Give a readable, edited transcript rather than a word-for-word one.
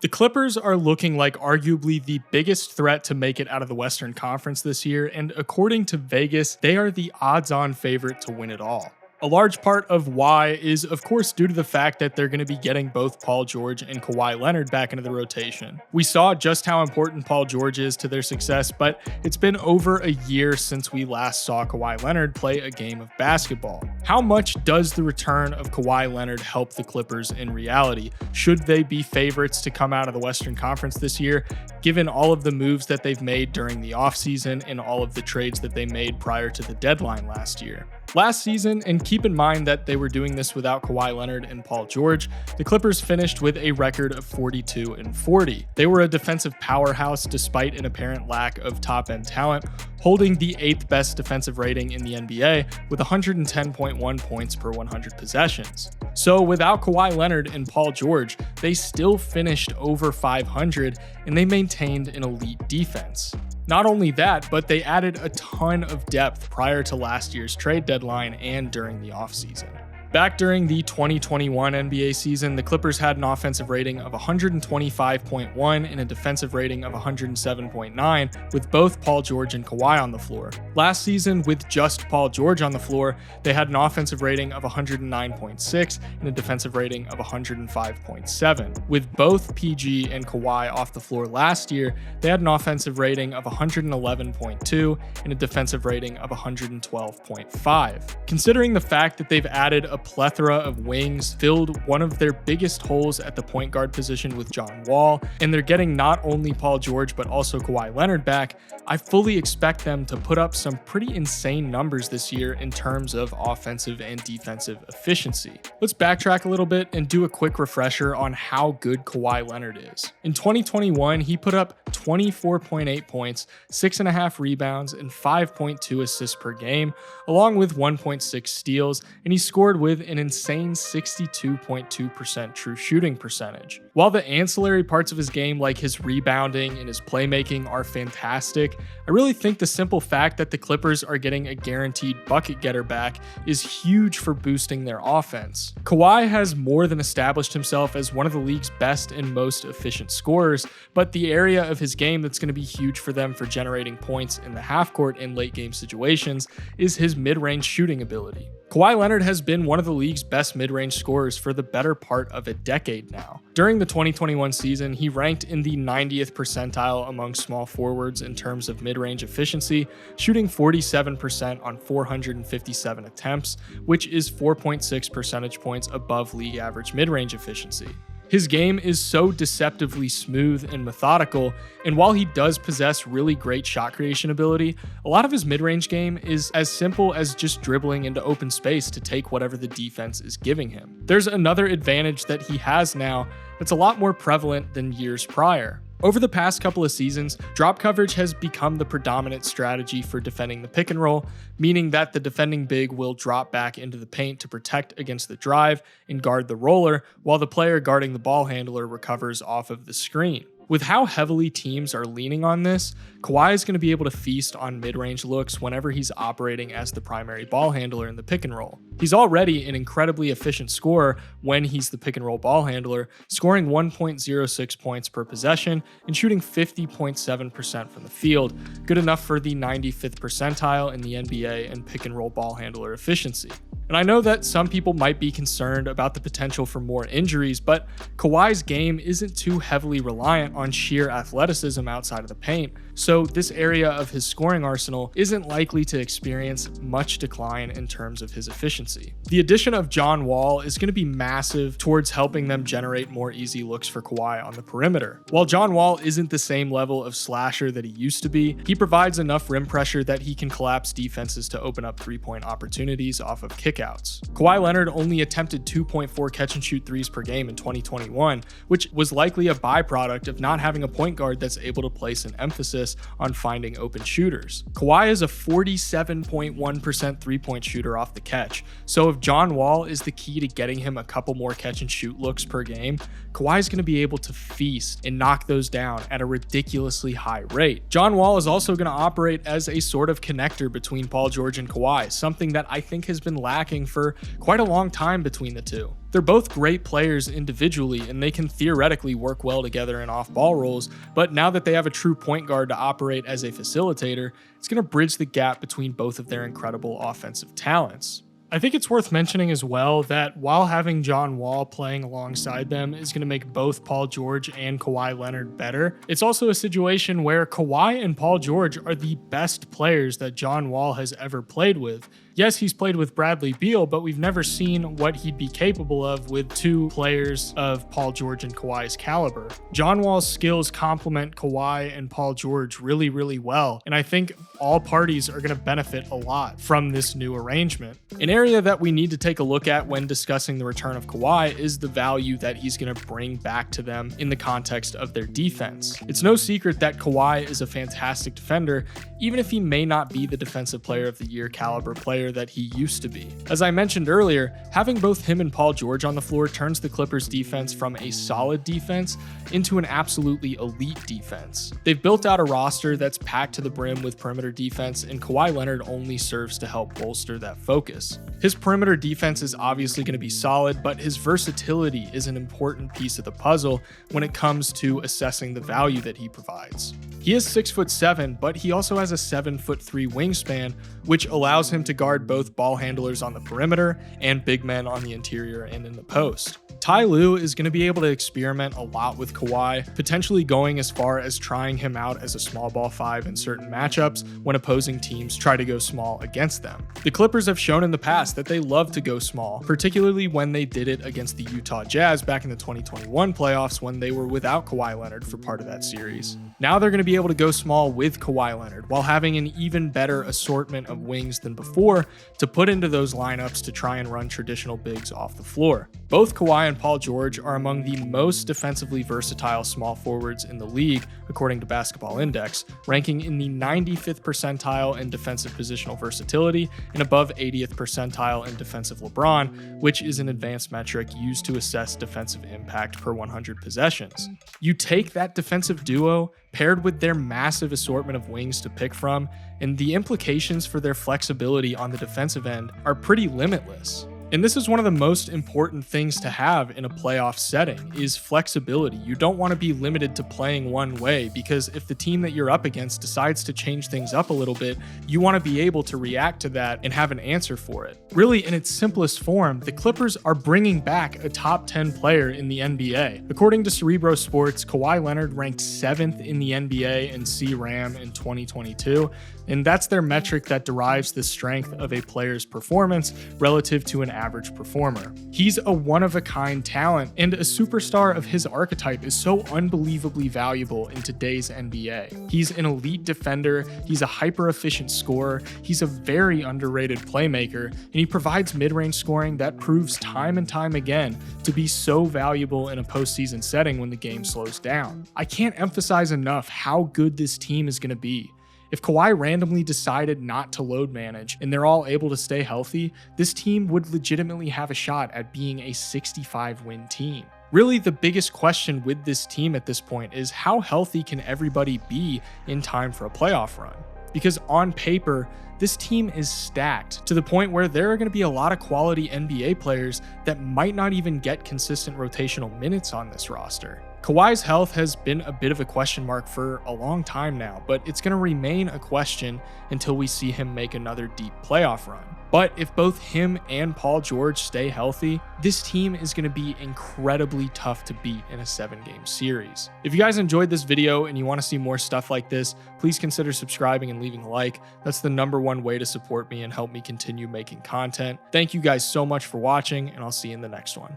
The Clippers are looking like arguably the biggest threat to make it out of the Western Conference this year, and according to Vegas, they are the odds-on favorite to win it all. A large part of why is, of course, due to the fact that they're going to be getting both Paul George and Kawhi Leonard back into the rotation. We saw just how important Paul George is to their success, but it's been over a year since we last saw Kawhi Leonard play a game of basketball. How much does the return of Kawhi Leonard help the Clippers in reality? Should they be favorites to come out of the Western Conference this year, given all of the moves that they've made during the offseason and all of the trades that they made prior to the deadline last year? Last season, and keep in mind that they were doing this without Kawhi Leonard and Paul George, the Clippers finished with a record of 42-40. They were a defensive powerhouse despite an apparent lack of top-end talent, holding the 8th best defensive rating in the NBA with 110.1 points per 100 possessions. So without Kawhi Leonard and Paul George, they still finished over 500 and they maintained an elite defense. Not only that, but they added a ton of depth prior to last year's trade deadline and during the offseason. Back during the 2021 NBA season, the Clippers had an offensive rating of 125.1 and a defensive rating of 107.9 with both Paul George and Kawhi on the floor. Last season, with just Paul George on the floor, they had an offensive rating of 109.6 and a defensive rating of 105.7. With both PG and Kawhi off the floor last year, they had an offensive rating of 111.2 and a defensive rating of 112.5. Considering the fact that they've added a plethora of wings, filled one of their biggest holes at the point guard position with John Wall, and they're getting not only Paul George but also Kawhi Leonard back, I fully expect them to put up some pretty insane numbers this year in terms of offensive and defensive efficiency. Let's backtrack a little bit and do a quick refresher on how good Kawhi Leonard is. In 2021, he put up 24.8 points, 6.5 rebounds, and 5.2 assists per game, along with 1.6 steals, and he scored with an insane 62.2% true shooting percentage. While the ancillary parts of his game, like his rebounding and his playmaking, are fantastic, I really think the simple fact that the Clippers are getting a guaranteed bucket getter back is huge for boosting their offense. Kawhi has more than established himself as one of the league's best and most efficient scorers, but the area of his game that's going to be huge for them for generating points in the half court in late game situations is his mid-range shooting ability. Kawhi Leonard has been one of the league's best mid-range scorers for the better part of a decade now. During the 2021 season, he ranked in the 90th percentile among small forwards in terms of mid-range efficiency, shooting 47% on 457 attempts, which is 4.6 percentage points above league average mid-range efficiency. His game is so deceptively smooth and methodical, and while he does possess really great shot creation ability, a lot of his mid-range game is as simple as just dribbling into open space to take whatever the defense is giving him. There's another advantage that he has now that's a lot more prevalent than years prior. Over the past couple of seasons, drop coverage has become the predominant strategy for defending the pick and roll, meaning that the defending big will drop back into the paint to protect against the drive and guard the roller, while the player guarding the ball handler recovers off of the screen. With how heavily teams are leaning on this, Kawhi is going to be able to feast on mid-range looks whenever he's operating as the primary ball handler in the pick and roll. He's already an incredibly efficient scorer when he's the pick and roll ball handler, scoring 1.06 points per possession and shooting 50.7% from the field, good enough for the 95th percentile in the NBA in pick and roll ball handler efficiency. And I know that some people might be concerned about the potential for more injuries, but Kawhi's game isn't too heavily reliant on sheer athleticism outside of the paint, so this area of his scoring arsenal isn't likely to experience much decline in terms of his efficiency. The addition of John Wall is going to be massive towards helping them generate more easy looks for Kawhi on the perimeter. While John Wall isn't the same level of slasher that he used to be, he provides enough rim pressure that he can collapse defenses to open up three-point opportunities off of kickouts. Kawhi Leonard only attempted 2.4 catch-and-shoot threes per game in 2021, which was likely a byproduct of not having a point guard that's able to place an emphasis on finding open shooters. Kawhi is a 47.1% three-point shooter off the catch, so if John Wall is the key to getting him a couple more catch-and-shoot looks per game, Kawhi's going to be able to feast and knock those down at a ridiculously high rate. John Wall is also going to operate as a sort of connector between Paul George and Kawhi, something that I think has been lacking for quite a long time between the two. They're both great players individually, and they can theoretically work well together in off-ball roles, but now that they have a true point guard to operate as a facilitator, it's going to bridge the gap between both of their incredible offensive talents. I think it's worth mentioning as well that while having John Wall playing alongside them is going to make both Paul George and Kawhi Leonard better, it's also a situation where Kawhi and Paul George are the best players that John Wall has ever played with. Yes, he's played with Bradley Beal, but we've never seen what he'd be capable of with two players of Paul George and Kawhi's caliber. John Wall's skills complement Kawhi and Paul George really, really well, and I think all parties are going to benefit a lot from this new arrangement. An area that we need to take a look at when discussing the return of Kawhi is the value that he's going to bring back to them in the context of their defense. It's no secret that Kawhi is a fantastic defender, even if he may not be the defensive player of the year caliber player that he used to be. As I mentioned earlier, having both him and Paul George on the floor turns the Clippers defense from a solid defense into an absolutely elite defense. They've built out a roster that's packed to the brim with perimeter defense, and Kawhi Leonard only serves to help bolster that focus. His perimeter defense is obviously going to be solid, but his versatility is an important piece of the puzzle when it comes to assessing the value that he provides. He is 6'7", but he also has a 7'3" wingspan, which allows him to guard both ball handlers on the perimeter and big men on the interior and in the post. 𝙖𝙗𝙤𝙪 is going to be able to experiment a lot with Kawhi, potentially going as far as trying him out as a small ball 5 in certain matchups when opposing teams try to go small against them. The Clippers have shown in the past that they love to go small, particularly when they did it against the Utah Jazz back in the 2021 playoffs when they were without Kawhi Leonard for part of that series. Now they're going to be able to go small with Kawhi Leonard while having an even better assortment of wings than before to put into those lineups to try and run traditional bigs off the floor. Both Kawhi and Paul George are among the most defensively versatile small forwards in the league, according to Basketball Index, ranking in the 95th percentile in defensive positional versatility and above 80th percentile in defensive LeBron, which is an advanced metric used to assess defensive impact per 100 possessions. You take that defensive duo paired with their massive assortment of wings to pick from, and the implications for their flexibility on the defensive end are pretty limitless. And this is one of the most important things to have in a playoff setting is flexibility. You don't want to be limited to playing one way, because if the team that you're up against decides to change things up a little bit, you want to be able to react to that and have an answer for it. Really, in its simplest form, the Clippers are bringing back a top 10 player in the NBA. According to Cerebro Sports, Kawhi Leonard ranked 7th in the NBA in CRAM in 2022, and that's their metric that derives the strength of a player's performance relative to an average performer. He's a one-of-a-kind talent, and a superstar of his archetype is so unbelievably valuable in today's NBA. He's an elite defender, he's a hyper-efficient scorer, he's a very underrated playmaker, and he provides mid-range scoring that proves time and time again to be so valuable in a postseason setting when the game slows down. I can't emphasize enough how good this team is going to be. If Kawhi randomly decided not to load manage and they're all able to stay healthy, this team would legitimately have a shot at being a 65-win team. Really, the biggest question with this team at this point is how healthy can everybody be in time for a playoff run? Because on paper, this team is stacked to the point where there are going to be a lot of quality NBA players that might not even get consistent rotational minutes on this roster. Kawhi's health has been a bit of a question mark for a long time now, but it's going to remain a question until we see him make another deep playoff run. But if both him and Paul George stay healthy, this team is going to be incredibly tough to beat in a 7-game series. If you guys enjoyed this video and you want to see more stuff like this, please consider subscribing and leaving a like. That's the #1 way to support me and help me continue making content. Thank you guys so much for watching, and I'll see you in the next one.